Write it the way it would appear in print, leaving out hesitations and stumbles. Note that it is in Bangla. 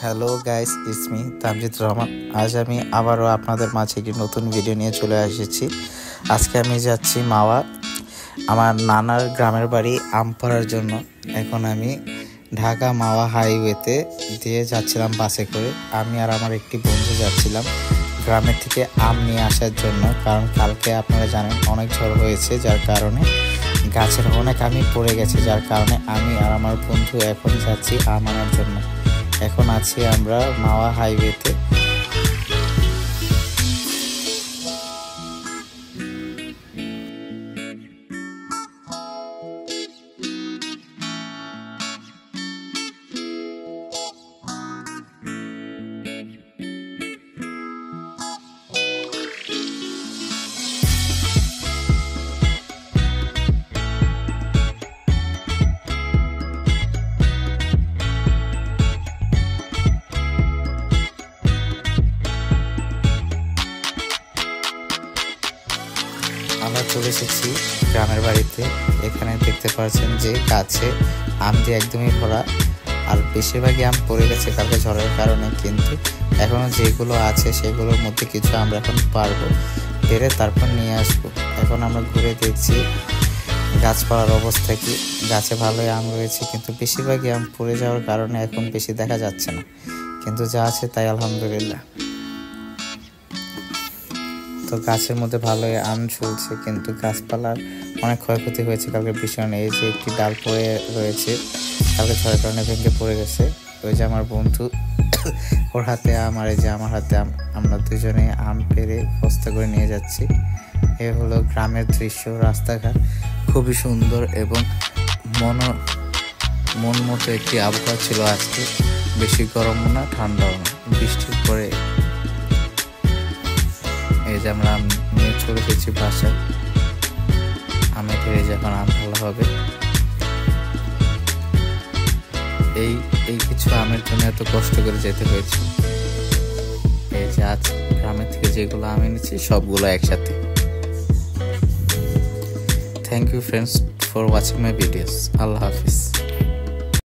Hello guys, it's me Tamjid Rahman. আজ আমি আবারও আপনাদের মাঝে একটি নতুন ভিডিও নিয়ে চলে এসেছি। আজকে আমি যাচ্ছি মাওয়া, আমার নানার গ্রামের বাড়ি আম পাড়ার জন্য। এখন আমি ঢাকা মাওয়া হাইওয়েতে দিয়ে যাচ্ছিলাম বাসে করে। আমি আর আমার একটি বন্ধু যাচ্ছিলাম গ্রামের থেকে আম নিয়ে আসার জন্য, কারণ কালকে আপনারা জানেন অনেক ঝড় হয়েছে, যার কারণে গাছের অনেক আমই পড়ে গেছে, যার কারণে আমি আর আমার বন্ধু এখন যাচ্ছি আম আনার জন্য। এখন আছি আমরা মাওয়া হাইওয়েতে। আমরা চলে এসেছি গ্রামের বাড়িতে। এখানে দেখতে পাচ্ছেন যে গাছে আম দিয়ে একদমই ভরা, আর বেশিরভাগই আম পড়ে গেছে কালকে ঝড়ের কারণে, কিন্তু এখনও যেগুলো আছে সেগুলোর মধ্যে কিছু আমরা এখন পারবো পেরে তারপর নিয়ে আসবো। এখন আমরা ঘুরে দেখছি গাছপালার অবস্থা কি। গাছে ভালোই আম রয়েছে, কিন্তু বেশিরভাগই আম পড়ে যাওয়ার কারণে এখন বেশি দেখা যাচ্ছে না, কিন্তু যা আছে তাই আলহামদুলিল্লাহ। তো গাছের মধ্যে ভালোই আম ঝুলছে, কিন্তু গাছপালার অনেক ক্ষয়ক্ষতি হয়েছে কালকে ভীষণ। এই যে একটি ডাল পড়ে রয়েছে, কালকে ঝড়ের কারণে ভেঙে পড়ে গেছে। ওই যে আমার বন্ধু, ওর হাতে আম আর এই যে আমার হাতে আম, আমরা দুজনে আম পেরে বস্তা করে নিয়ে যাচ্ছি। এ হলো গ্রামের দৃশ্য। রাস্তাঘাট খুবই সুন্দর এবং মন মতো একটি আবহাওয়া ছিল আজকে। বেশি গরমও না ঠান্ডাও না, বৃষ্টির পরে এই যে আমরা আম নিয়ে চলে এসেছি বাসায়। আমে ফিরে যখন আম ভালো হবে, এই কিছু আমের জন্য এত কষ্ট করে যেতে হয়েছে। এই যে আজ গ্রামের থেকে যেগুলো আম এনেছি সবগুলো একসাথে। Thank you friends for watching my videos. আল্লাহ হাফিজ।